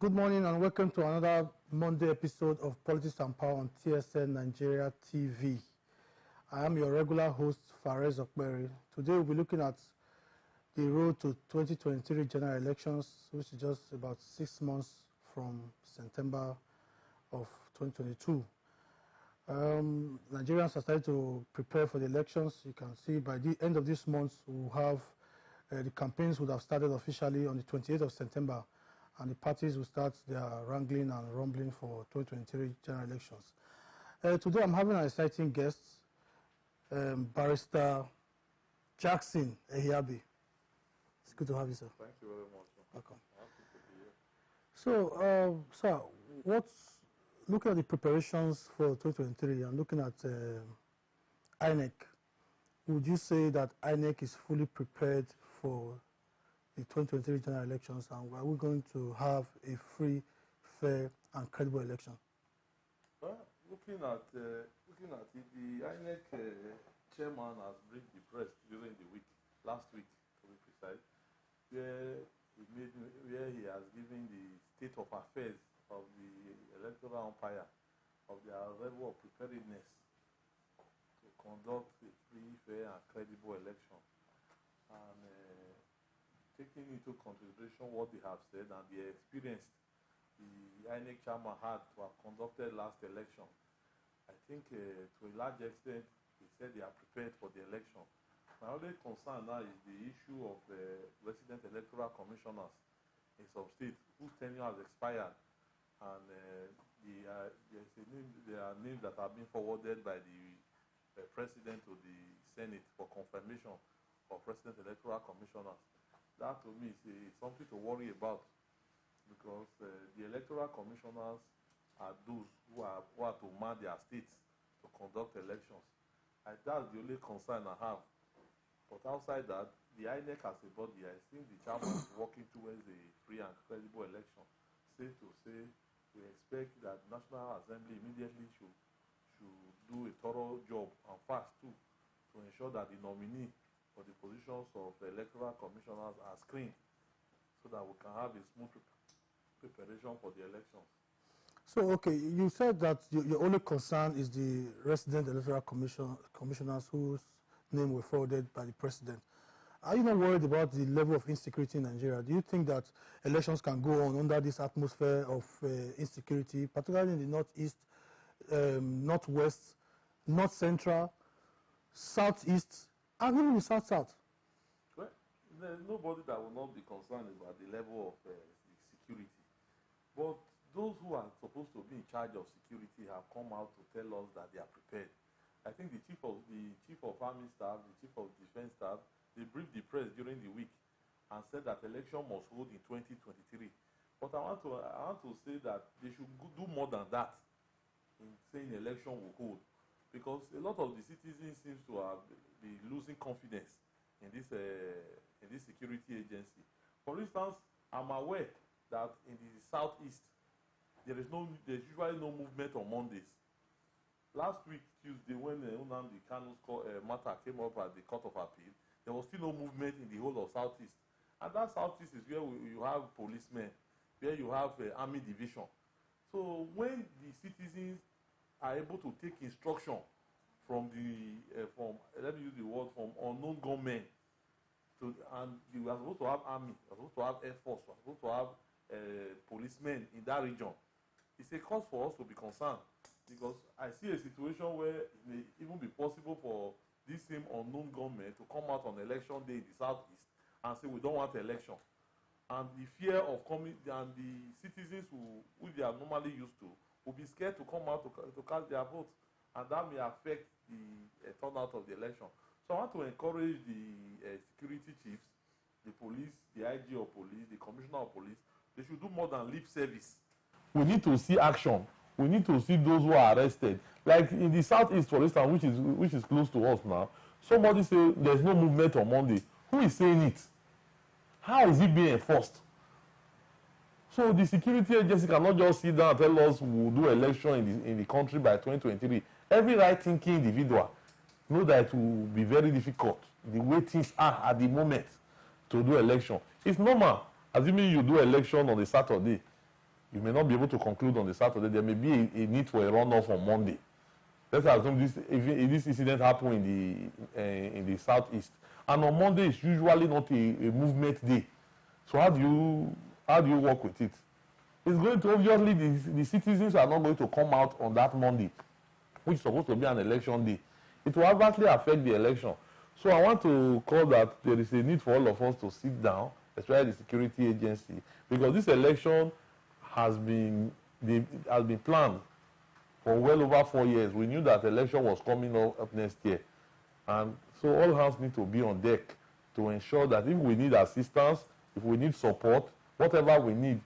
Good morning and welcome to another Monday episode of Politics and Power on TSLNIGERIA TV. I am your regular host, Farez Okpere. Today we'll be looking at the road to 2023 general elections, which is just about 6 months from September of 2022. Nigerians are starting to prepare for the elections. You can see by the end of this month, we'll have the campaigns would have started officially on the 28th of September, and the parties will start their wrangling and rumbling for 2023 general elections. Today I'm having an exciting guest, Barrister Jackson Ehiabhi. It's good to have you, sir. Thank you very much. Welcome. So, sir, looking at the preparations for 2023 and looking at INEC, would you say that INEC is fully prepared for the 2023 general elections, and are we going to have a free, fair, and credible election? Well, looking at it, the INEC chairman has briefed the press during the week, last week to be precise, where he has given the state of affairs of the electoral umpire of their level of preparedness to conduct a free, fair, and credible election. And taking into consideration what they have said and the experience the INEC chairman had to have conducted last election, I think to a large extent he said they are prepared for the election. My only concern now is the issue of resident electoral commissioners in some states whose tenure has expired, and there are names that have been forwarded by the president to the Senate for confirmation of resident electoral commissioners. That to me is something to worry about, because the electoral commissioners are those who are to man their states to conduct elections. And that's the only concern I have. But outside that, the INEC as a body, I think the chairman is working towards a free and credible election. Safe to say, we expect that National Assembly immediately should do a thorough job, and fast too, to ensure that the nominee for the positions of electoral commissioners are screened, so that we can have a smooth preparation for the elections. So, okay, you said that your only concern is the resident electoral commissioners whose name were forwarded by the president. Are you not worried about the level of insecurity in Nigeria? Do you think that elections can go on under this atmosphere of insecurity, particularly in the northeast, northwest, north central, southeast, and even the south-south? Well, there's nobody that will not be concerned about the level of security. But those who are supposed to be in charge of security have come out to tell us that they are prepared. I think the chief of army staff, the chief of defense staff, they briefed the press during the week and said that election must hold in 2023. But I want to say that they should do more than that in saying election will hold, because a lot of the citizens seems to be losing confidence in this security agency. For instance, I'm aware that in the southeast there's usually no movement on Mondays. Last week, Tuesday, when Nnamdi Kanu's matter came up at the Court of Appeal, there was still no movement in the whole of southeast. And that southeast is where you have policemen, where you have army division. So when the citizens are able to take instruction from let me use the word, from unknown gunmen, and we are supposed to have army, we are supposed to have air force, we are supposed to have policemen in that region, it's a cause for us to be concerned, because I see a situation where it may even be possible for these same unknown gunmen to come out on election day in the southeast and say we don't want election, and the fear of coming, and the citizens who they are normally used to will be scared to come out to cast their vote, and that may affect the turnout of the election. So I want to encourage the security chiefs, the police, the IG of police, the commissioner of police. They should do more than lip service. We need to see action. We need to see those who are arrested. Like in the southeast, for instance, which is close to us now, somebody say there's no movement on Monday. Who is saying it? How is it being enforced? So the security agency cannot just sit down and tell us we'll do election in the country by 2023. Every right-thinking individual know that it will be very difficult, the way things are at the moment, to do election. It's normal, assuming you do election on a Saturday, You may not be able to conclude on the Saturday. There may be a need for a runoff on Monday. Let's assume this incident happened in the southeast, and on Monday is usually not a movement day. So how do you work with it? It's going to, obviously the citizens are not going to come out on that Monday, which is supposed to be an election day. It will adversely affect the election. So I want to call that there is a need for all of us to sit down, especially the security agency, because this election has been planned for well over 4 years. We knew that election was coming up next year. And so all hands need to be on deck to ensure that if we need assistance, if we need support, whatever we need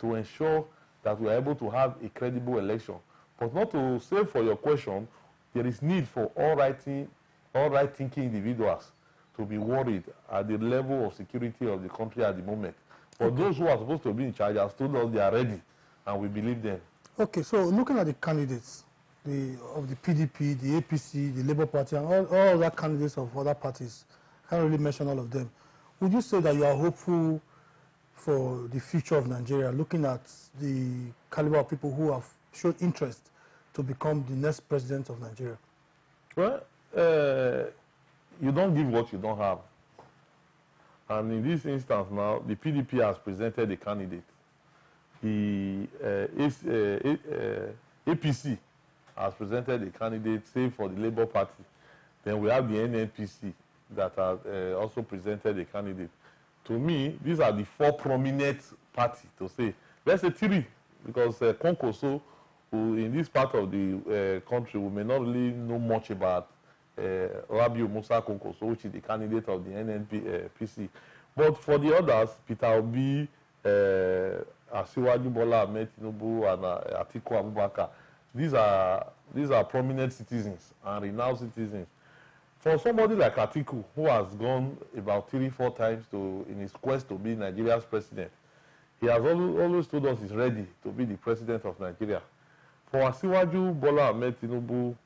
to ensure that we are able to have a credible election. But not to say for your question, there is need for all right-thinking individuals to be worried at the level of security of the country at the moment. But those who are supposed to be in charge have told us they are ready, and we believe them. Okay, so looking at the candidates of the PDP, the APC, the Labour Party, and all other candidates of other parties, I can't really mention all of them. Would you say that you are hopeful for the future of Nigeria, looking at the caliber of people who have shown interest to become the next president of Nigeria? Well, you don't give what you don't have. And in this instance now, the PDP has presented a candidate. The APC has presented a candidate, save for the Labour Party. Then we have the NNPC that has also presented a candidate. To me, these are the 4 prominent parties, to say. Let's say 3, because Konkoso, who in this part of the country, we may not really know much about Rabiu Musa Konkoso, which is the candidate of the NNPC. But for the others, Peter Obi, Asiwaju Bola Ahmed Tinubu, and Atiku Abubakar, these are prominent citizens and renowned citizens. For somebody like Atiku, who has gone about 3-4 times in his quest to be Nigeria's president, he has always told us he's ready to be the president of Nigeria. For Asiwaju Bola Ahmed Tinubu,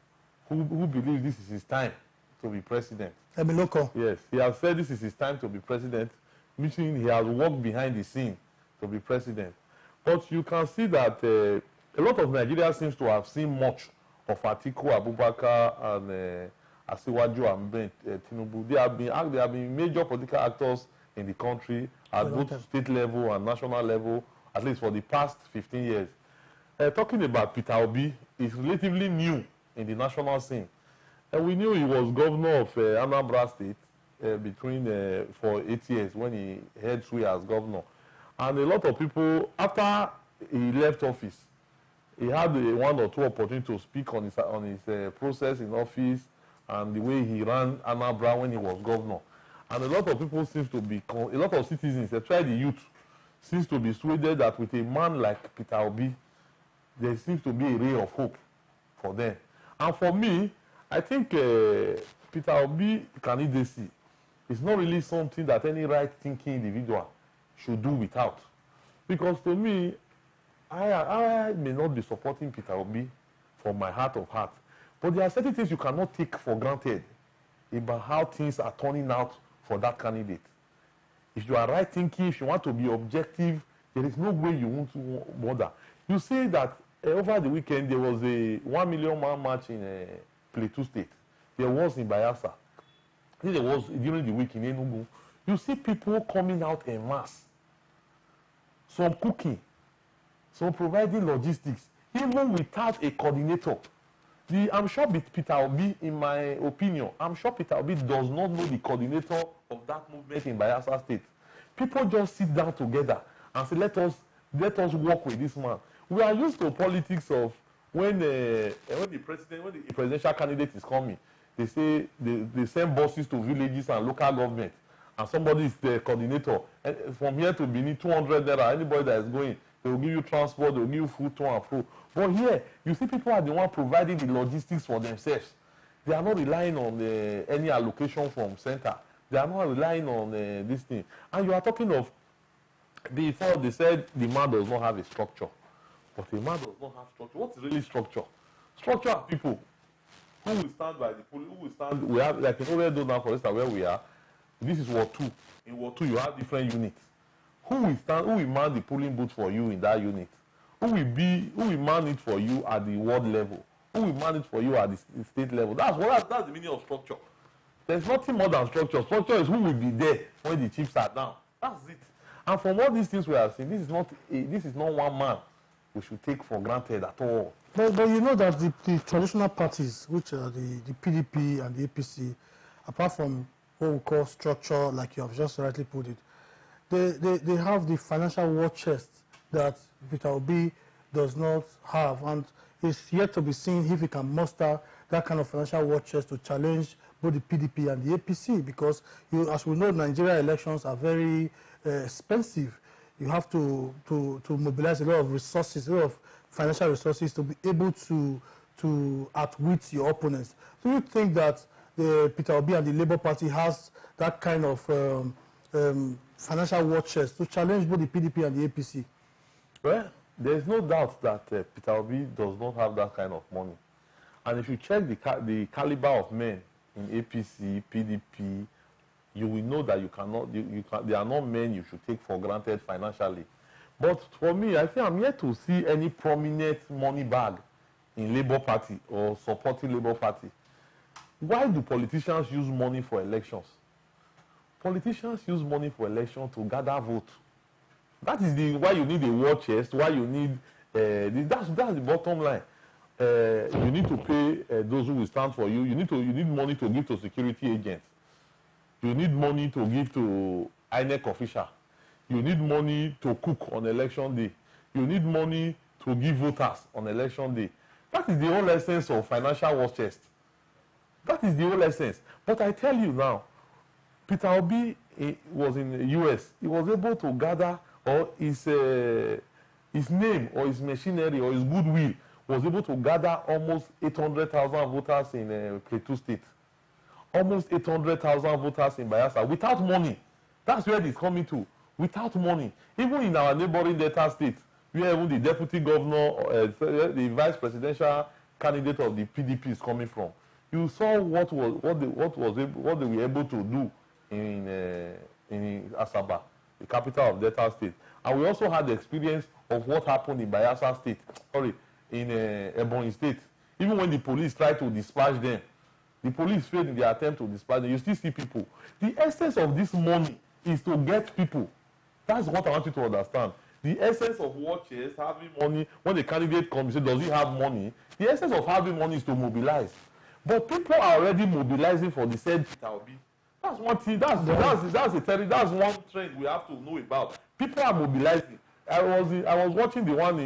who believes this is his time to be president. Yes, he has said this is his time to be president, meaning he has worked behind the scene to be president. But you can see that a lot of Nigerians seems to have seen much of Atiku Abubakar and Asiwaju Ahmed Tinubu. They have been major political actors in the country at both state level and national level, at least for the past 15 years. Talking about Peter Obi, is relatively new in the national scene. And we knew he was governor of Anambra State for 8 years when he held sway as governor. And a lot of people, after he left office, he had 1 or 2 opportunities to speak on his process in office and the way he ran Anambra when he was governor. And a lot of people a lot of citizens, especially the youth, seems to be swayed that with a man like Peter Obi, there seems to be a ray of hope for them. And for me, I think Peter Obi candidacy is not really something that any right-thinking individual should do without. Because to me, I may not be supporting Peter Obi from my heart of heart, but there are certain things you cannot take for granted about how things are turning out for that candidate. If you are right-thinking, if you want to be objective, there is no way you won't bother. You say that over the weekend there was a 1 million man march in Plateau State. There was in Bayelsa. There was during the week in Enugu. You see people coming out en masse. Some cooking, some providing logistics, even without a coordinator. I'm sure Peter Obi, in my opinion, I'm sure Peter Obi does not know the coordinator of that movement in Bayelsa State. People just sit down together and say, let us work with this man. We are used to politics of when the presidential candidate is coming, they say they send buses to villages and local government, and somebody is the coordinator. And from here to Benin, 200 naira, anybody that is going, they will give you transport, they will give you food to and fro. But here, you see people are the one providing the logistics for themselves. They are not relying on any allocation from center. They are not relying on this thing. And you are talking of, before they said the man does not have a structure. But a man does not have structure. What is really structure? Structure are people who will stand by the police, who will stand. We have, like in Oredo now, for instance, where we are, this is Ward 2. In Ward 2, you have different units. Who will stand, who will man the polling booth for you in that unit? who will man it for you at the world level, who will man it for you at the state level. That's the meaning of structure. There's nothing more than structure. Structure is who will be there when the chiefs are down. That's it. And from all these things we are seeing, this is not one man we should take for granted at all. But you know that the traditional parties, which are the PDP and the APC, apart from what we call structure, like you have just rightly put it, they have the financial war chest that Peter Obi does not have, and it's yet to be seen if he can muster that kind of financial war chest to challenge both the PDP and the APC, because as we know, Nigeria elections are very expensive. You have to mobilize a lot of resources, a lot of financial resources to be able to outwit your opponents. Do you think that the Peter Obi and the Labour Party has that kind of financial war chest to challenge both the PDP and the APC? Well, there's no doubt that Peter Obi does not have that kind of money. And if you check the caliber of men in APC, PDP, you will know that they are not men you should take for granted financially. But for me, I think I'm yet to see any prominent money bag in Labour Party or supporting Labour Party. Why do politicians use money for elections? Politicians use money for elections to gather vote. That is why you need a war chest, why you need, that's the bottom line. You need to pay those who will stand for you. You need money to give to security agents. You need money to give to INEC official. You need money to cook on election day. You need money to give voters on election day. That is the whole essence of financial war chest. That is the whole essence. But I tell you now, Peter Obi was in the US. He was able to gather, or his name or his machinery or his goodwill was able to gather almost 800,000 voters in Plateau State. Almost 800,000 voters in Bayelsa without money. That's where it's coming to. Without money. Even in our neighboring Delta State, where even the deputy governor, the vice presidential candidate of the PDP is coming from, you saw what they were able to do in Asaba, the capital of Delta State. And we also had the experience of what happened in Bayelsa State, in Ebonyi State. Even when the police tried to dispatch them, the police failed in their attempt to dispatch them. You still see people. The essence of this money is to get people. That's what I want you to understand. The essence of watches, having money, when the candidate comes, say, does he have money? The essence of having money is to mobilize. But people are already mobilizing for the said Peter Obi. That's one thing. That's one trend we have to know about. People are mobilizing. I was watching the one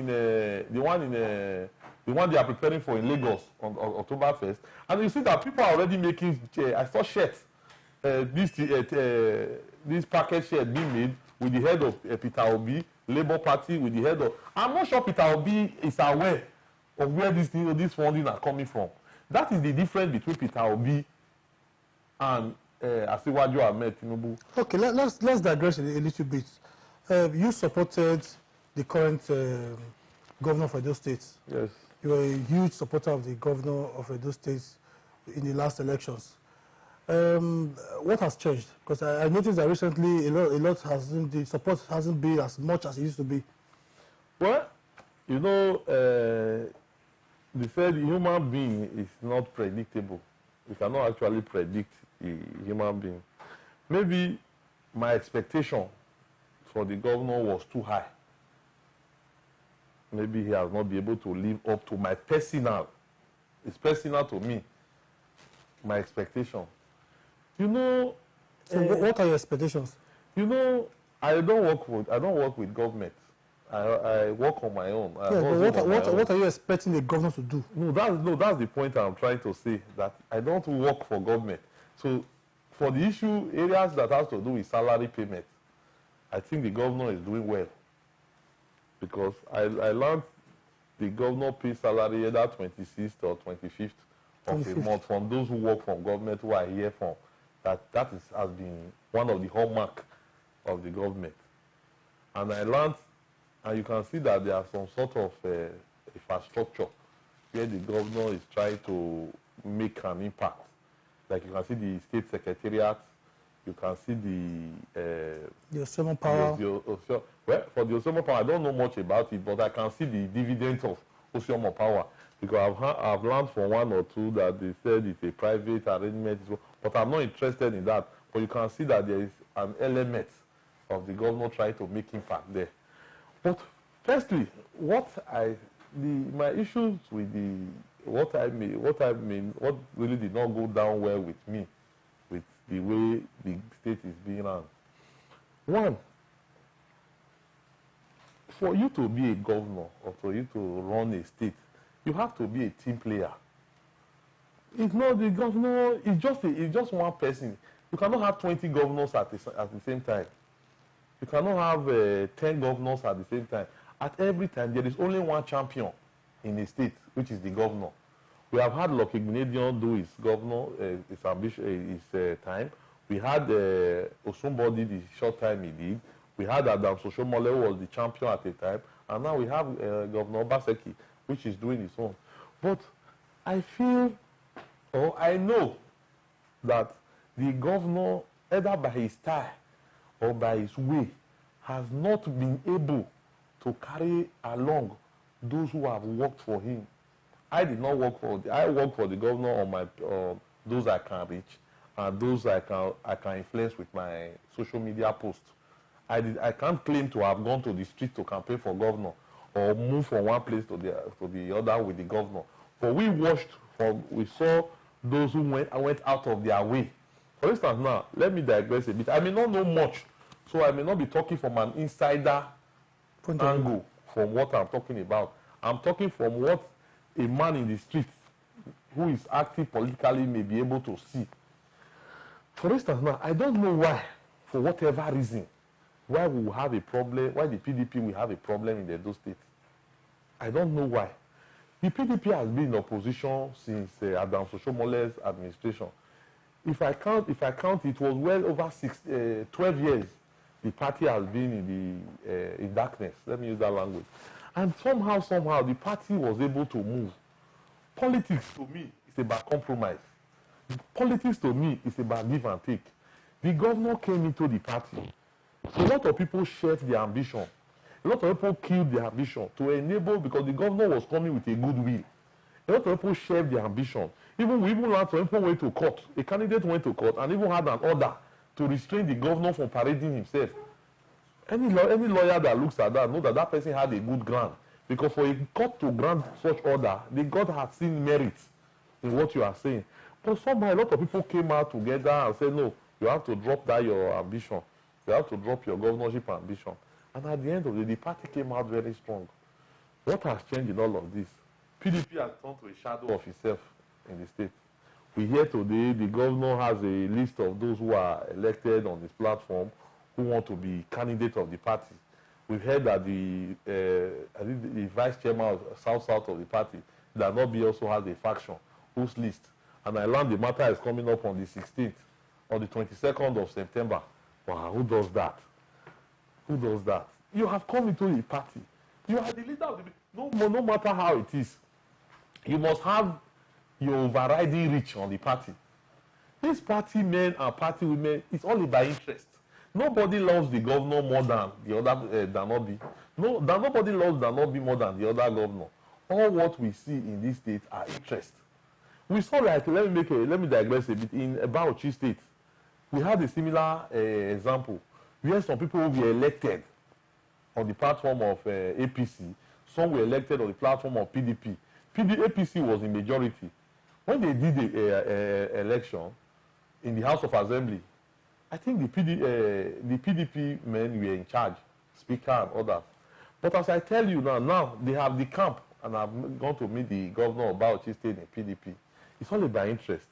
they are preparing for in Lagos on October 1st, and you see that people are already making. I saw shirts. This package shirt being made with the head of Peter Obi, Labour Party with the head of. I'm not sure Peter Obi is aware of where this funding are coming from. That is the difference between Peter Obi and Asiwaju Ahmed Tinubu. Okay, let's digress a little bit. You supported the current governor of Edo State. Yes. You were a huge supporter of the governor of Edo State in the last elections. What has changed? Because I noticed that recently the support hasn't been as much as it used to be. Well, you know, they said the human being is not predictable. We cannot actually predict the human being. Maybe my expectation for the governor was too high. Maybe he has not been able to live up to my personal, it's personal to me, my expectation. You know, so what are your expectations? You know, I don't work with government. I work on my own. What are you expecting the governor to do? That's the point I'm trying to say, that I don't work for government. So for the areas that has to do with salary payment, I think the governor is doing well. Because I learned the governor pays salary either 26th or 25th of a month from those who work from government, who are here from. That has been one of the hallmark of the government. And I learned, and you can see that there are some sort of infrastructure where the governor is trying to make an impact. Like you can see the state secretariat, you can see the your summer power. Well, for the Osimo power, I don't know much about it, but I can see the dividends of Osimo power because I've learned from one or two that they said it's a private arrangement, but I'm not interested in that. But you can see that there is an element of the governor trying to make impact there. But firstly, my issues with what really did not go down well with me, with the way the state is being run. One, for you to be a governor or for you to run a state, you have to be a team player. It's not the governor, it's just one person. You cannot have 20 governors at the same time. You cannot have 10 governors at the same time. At every time, there is only one champion in a state, which is the governor. We have had Lucky Gnedion do his governor, his ambition, his time. We had Osunbodi the short time he did. We had Adam Soshomole, who was the champion at the time. And now we have Governor Obaseki, which is doing his own. But I feel, or I know, that the governor, either by his style or by his way, has not been able to carry along those who have worked for him. I did not work for I work for the governor on those I can reach and those I can influence with my social media posts. I can't claim to have gone to the street to campaign for governor or move from one place to the other with the governor. But we saw those who went out of their way. For instance, now, let me digress a bit. I may not know much, so I may not be talking from an insider angle from what I'm talking about. I'm talking from what a man in the street who is active politically may be able to see. For instance, now, I don't know why, for whatever reason, why we will have a problem, why the PDP will have a problem in the Edo State. I don't know why. The PDP has been in opposition since Adam Soshomole's administration. If I count, it was well over 12 years the party has been in darkness. Let me use that language. And somehow, the party was able to move. Politics, to me, is about compromise. Politics, to me, is about give and take. The governor came into the party. A lot of people shared their ambition. A lot of people killed their ambition to enable, because the governor was coming with a good will. A lot of people shared their ambition. We even had some people went to court. A candidate went to court and even had an order to restrain the governor from parading himself. Any lawyer that looks at that knows that that person had a good ground. Because for a court to grant such order, the court has seen merit in what you are saying. But somehow a lot of people came out together and said, no, you have to drop that your ambition. You have to drop your governorship ambition. And at the end of the day, the party came out very strong. What has changed in all of this? PDP has turned to a shadow of itself in the state. We hear today the governor has a list of those who are elected on his platform who want to be candidates of the party. We've heard that the vice chairman of South of the party, Danobi, also has a faction whose list. And I learned the matter is coming up on the 16th, on the 22nd of September. Wow, who does that? Who does that? You have come into the party. You are the leader of the no matter how it is. You must have your overriding reach on the party. These party men and party women, it's all about interest. Nobody loves the governor more than the other Danobi. Nobody loves Danobi more than the other governor. All what we see in this state are interest. We saw, like, let me digress a bit. In Bauchi State, we had a similar example. We had some people who were elected on the platform of APC. Some were elected on the platform of PDP. APC was in majority. When they did the election in the House of Assembly, I think the PDP men were in charge, Speaker and others. But as I tell you now they have the camp, and I've gone to meet the governor of Bauchi State in PDP. It's all about interest.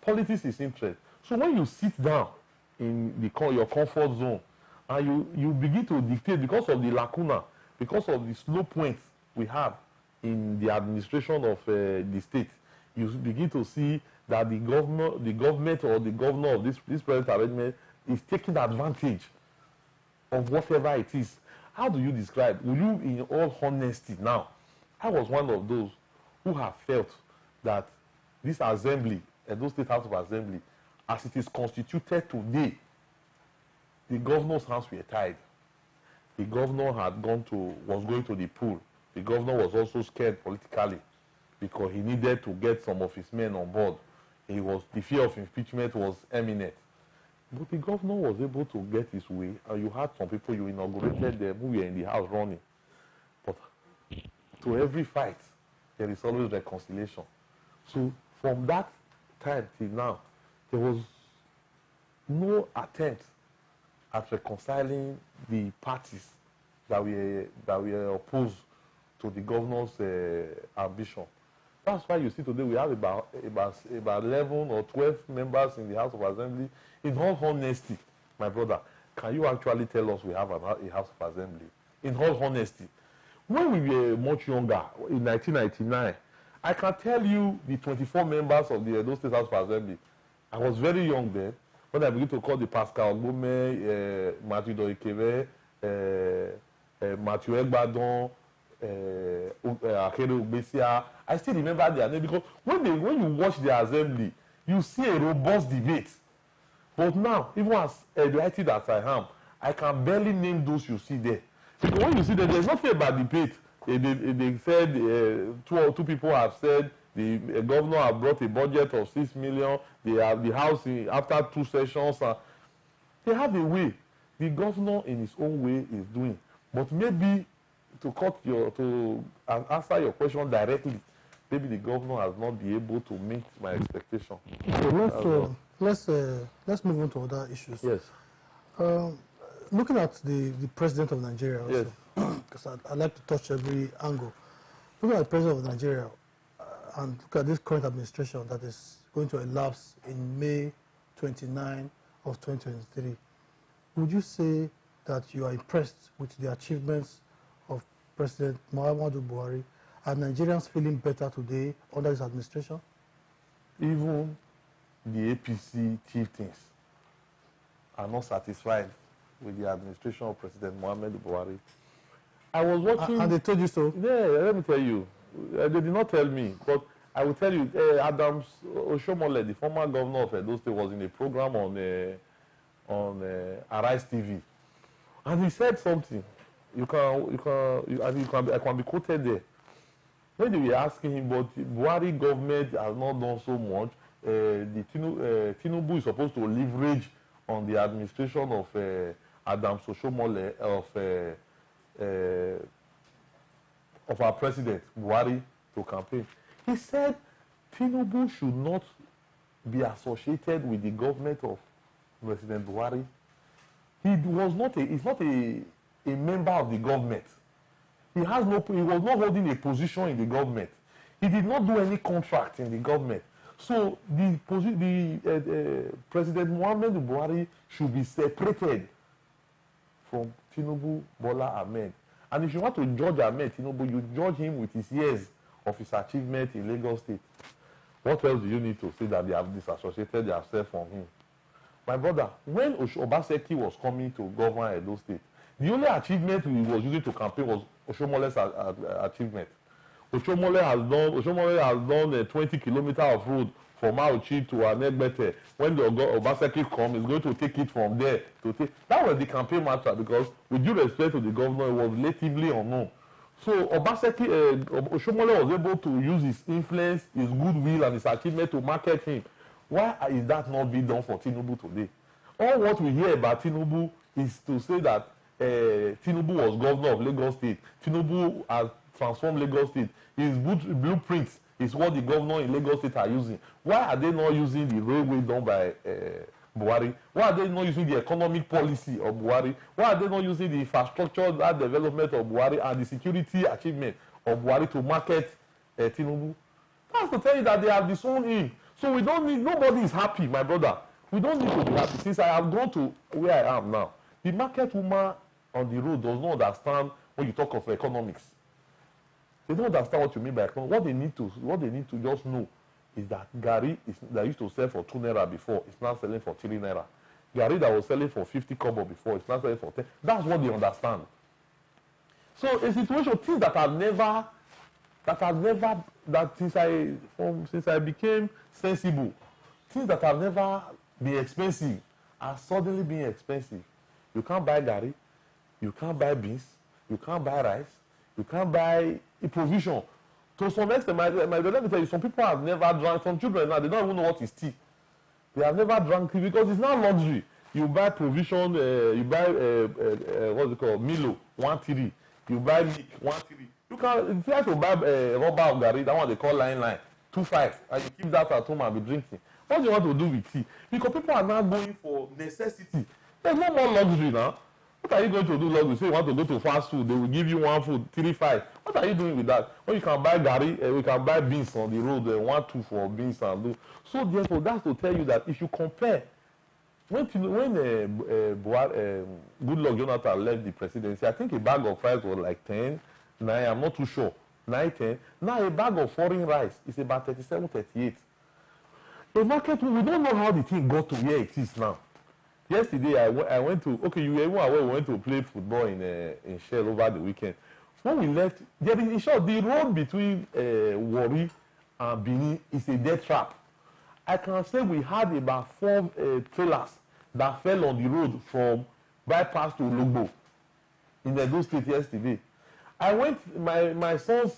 Politics is interest. So when you sit down in your comfort zone and you begin to dictate because of the lacuna, because of the slow points we have in the administration of the state, you begin to see that the government or the governor of this present arrangement is taking advantage of whatever it is. How do you describe? Will you, in all honesty now, I was one of those who have felt that this assembly, Edo State House of Assembly, as it is constituted today, the governor's hands were tied. the governor was going to the pool. The governor was also scared politically because he needed to get some of his men on board. The fear of impeachment was imminent. But the governor was able to get his way, and you had some people, you inaugurated them who were in the house running. But to every fight, there is always reconciliation. So from that time till now, there was no attempt at reconciling the parties that were opposed to the governor's ambition. That's why you see today we have about 11 or 12 members in the House of Assembly. In all honesty, my brother, can you actually tell us we have a House of Assembly? In all honesty. When we were much younger, in 1999, I can tell you the 24 members of the Edo State House of Assembly. I was very young then. When I began to call the Pascal Ogbome, Matthew Okpere, Matthew Egbadon, Akere Ogbesia, I still remember their name because when you watch the assembly, you see a robust debate. But now, even as enlightened as I am, I can barely name those you see there. Because when you see that there's nothing about debate. They said two people have said the governor have brought a budget of 6 million. They have the house after 2 sessions. They have a way. The governor in his own way is doing. But maybe to answer your question directly, maybe the governor has not been able to meet my expectation. So let's move on to other issues. Yes. Looking at the president of Nigeria also, yes. because I'd like to touch every angle. Looking at the president of Nigeria and look at this current administration that is going to elapse in May 29 of 2023, would you say that you are impressed with the achievements of President Muhammadu Buhari? Are Nigerians feeling better today under his administration? Even the APC chieftains are not satisfied with the administration of President Muhammadu Buhari. I was watching... And they told you so? Yeah, let me tell you. They did not tell me, but I will tell you, Adams Oshomole, the former governor of Edo State, was in a program on Arise TV. And he said something. I can be quoted there. When they were asking him, but the Buhari government has not done so much, Tinubu is supposed to leverage on the administration of Adams Oshomole of our president, Buhari, to campaign. He said Tinubu should not be associated with the government of President Buhari. He's not a member of the government. He was not holding a position in the government. He did not do any contract in the government. So President Muhammadu Buhari should be separated from Tinubu Bola Ahmed. And if you want to judge Ahmed Tinubu, you judge him with his years of his achievement in Lagos State. What else do you need to say that they have disassociated themselves from him? My brother, when Obaseki was coming to govern Edo State, the only achievement he was using to campaign was Oshomole's achievement. Oshomole has done 20 kilometers of road from Auchi to Anegbete. When the Obaseki comes, he's going to take it from there. That was the campaign matter because, with due respect to the governor, it was relatively unknown. So Oshomole was able to use his influence, his goodwill, and his achievement to market him. Why is that not being done for Tinubu today? All what we hear about Tinubu is to say that Tinubu was governor of Lagos State. Tinubu has transformed Lagos State. His blueprints is what the governor in Lagos State are using. Why are they not using the railway done by Buhari? Why are they not using the economic policy of Buhari? Why are they not using the infrastructure development of Buhari and the security achievement of Buhari to market Tinubu? That's to tell you that they have disowned him. So we don't need, nobody is happy, my brother. We don't need to be happy. Since I have gone to where I am now, the market woman on the road does not understand when you talk of economics. They don't understand what you mean by economics. What they need to just know is that Gary that used to sell for 2 naira before, it's now selling for 3 naira. Gary that was selling for 50 kobo before, it's now selling for 10. That's what they understand. So a situation, things since I became sensible, things that have never been expensive are suddenly being expensive. You can't buy Gary. You can't buy beans. You can't buy rice. You can't buy a provision. To some extent, let me tell you, some people have never drank. Some children now, they don't even know what is tea. They have never drank tea because it's not luxury. You buy provision, you buy what's it called, Milo 1 3. You buy milk 1 3. You can try to buy rubber of gari, that one they call line 2 5, and you keep that at home and be drinking. What do you want to do with tea? Because people are now going for necessity. There's no more luxury now. What are you going to do luxury? Say you want to go to fast food, they will give you one food 3 5. What are you doing with that? When you can buy gari, we can buy beans on the road, 1 2 for beans and do. So therefore, that's to tell you that if you compare, when Goodluck Jonathan left the presidency, I think a bag of rice was like 10, 9, I'm not too sure, 9, 10. Now a bag of foreign rice is about 37, 38. The market, we don't know how the thing got to where it is now. Yesterday, I went to, okay, you were even aware, we went to play football in Shell over the weekend. When we left, in short, the road between Warri and Benin is a death trap. I can say we had about 4 trailers that fell on the road from bypass to Ologbo in Edo State yesterday. I went, my friend's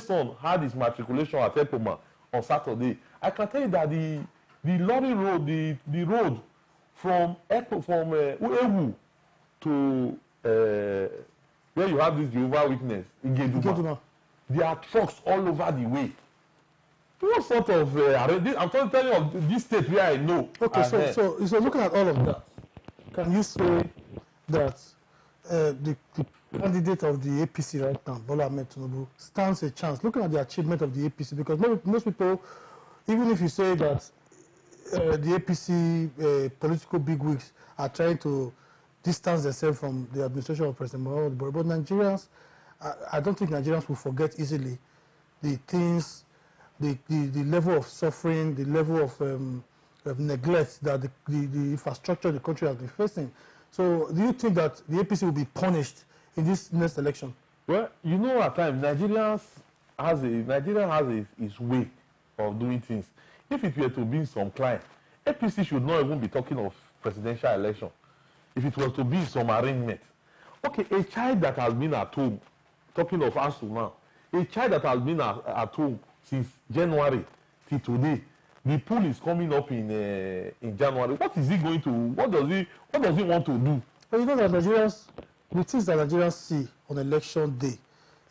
son had his matriculation at Epoma on Saturday. I can tell you that the lorry road, the road from Uewu to where you have this Jehovah Witness, Igeduma, there are trucks all over the way. What sort of I'm trying to tell you of this state where I know. Okay, so looking at all of that, can you say that the candidate of the APC right now, Bola Ahmed Tinubu, stands a chance, looking at the achievement of the APC? Because most people, even if you say that the APC political bigwigs are trying to distance themselves from the administration of President Muhammadu Buhari, but Nigerians, I don't think Nigerians will forget easily the things, the level of suffering, the level of neglect that the infrastructure of the country has been facing. So do you think that the APC will be punished in this next election? Well, you know, at times, Nigeria has its way of doing things. If it were to be some client, APC should not even be talking of presidential election. If it was to be some arrangement. Okay, a child that has been at home, talking of ASU now, a child that has been at home since January till today, the pool is coming up in January. What is he going to? What does he want to do? Well, you know that Nigerians, the things that Nigerians see on election day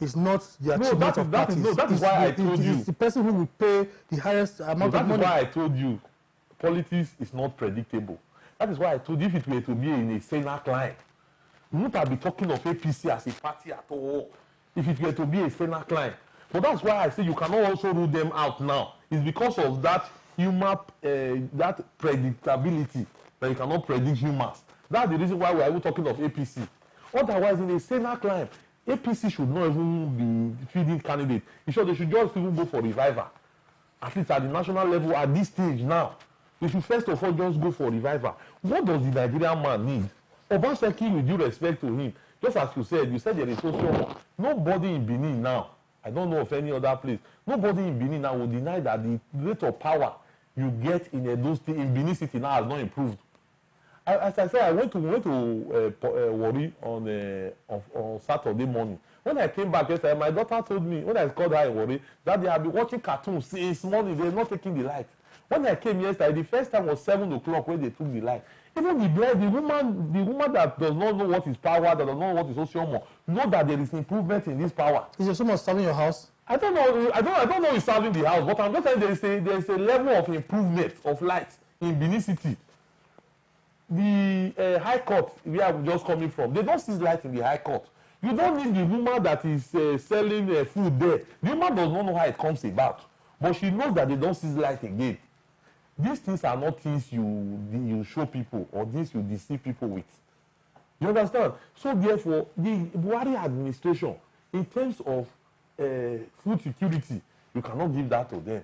is not the achievement of parties. That is why I told you. It's the person who will pay the highest amount of money. That is why I told you politics is not predictable. That is why I told you if it were to be in a Senate line, we would not be talking of APC as a party at all. If it were to be a Senate line. But that's why I say you cannot also rule them out now. It's because of that that predictability that you cannot predict humans. That's the reason why we are even talking of APC. Otherwise, in a Senate line, APC should not even be feeding candidates. They should just even go for revival. At least at the national level, at this stage now, they should first of all just go for revival. What does the Nigerian man need? Obaseki, with due respect to him, just as you said there is social. Nobody in Benin now, I don't know of any other place, nobody in Benin now will deny that the rate of power you get in Edo State, in Benin City now has not improved. As I said, I went to Warri on Saturday morning. When I came back yesterday, my daughter told me, when I called her in Warri, that they have been watching cartoons since morning. They're not taking the light. When I came yesterday, the first time was 7 o'clock when they took the light. Even the woman that does not know what is power, that does not know what is social, know that there is improvement in this power. Is there someone serving your house? I don't know who's serving the house, but I'm just saying there is a level of improvement of light in Benin City. The High Court, where I'm just coming from, they don't see light in the High Court. You don't need the woman that is selling food there. The woman does not know how it comes about, but she knows that they don't see light again. These things are not things you show people or things you deceive people with. You understand? So therefore, the Buhari administration, in terms of food security, you cannot give that to them.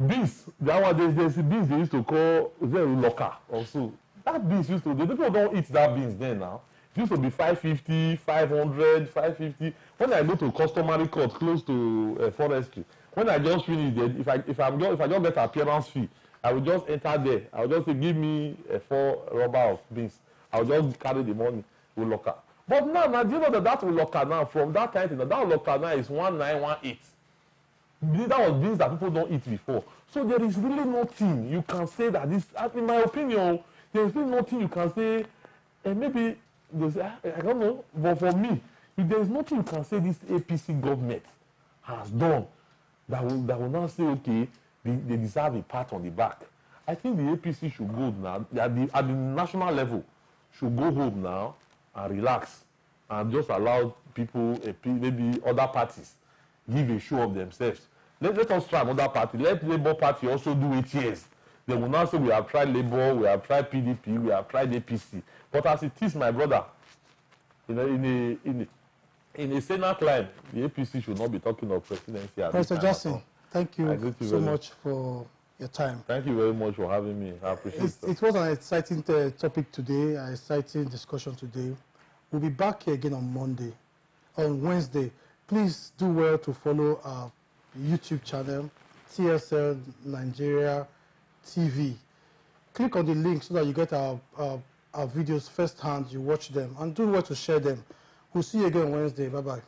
Beans, there's beans they used to call loka also. That beans used to, the people don't eat that beans then now. It used to be 550, 500, 550. When I go to customary court close to forestry, when I just finish there, if I just get appearance fee, I will just enter there. I will just say, give me 4 rubber of beans. I will just carry the money. Uloka. But now, do you know that Uloka now, from that time to now, that Uloka now is 1918. That was things that people don't eat before. So there is really nothing you can say that this, in my opinion, there is really nothing you can say, and maybe, I don't know, but for me, if there is nothing you can say this APC government has done that will now say, okay, they deserve a pat on the back. I think the APC should go now, at the national level, should go home now and relax and just allow people, maybe other parties, give a show of themselves. Let us try another party. Let Labour Party also do 8 years. They will now say we have tried Labour, we have tried PDP, we have tried APC. But as it is, my brother, in a Senate line, the APC should not be talking of presidency. Professor Jackson, thank you so much for your time. Thank you very much for having me. I appreciate it. It was an exciting topic today, an exciting discussion today. We'll be back here again on Wednesday. Please do well to follow our YouTube channel, TSL Nigeria TV. Click on the link so that you get our videos firsthand, you watch them, and do well to share them. We'll see you again on Wednesday. Bye-bye.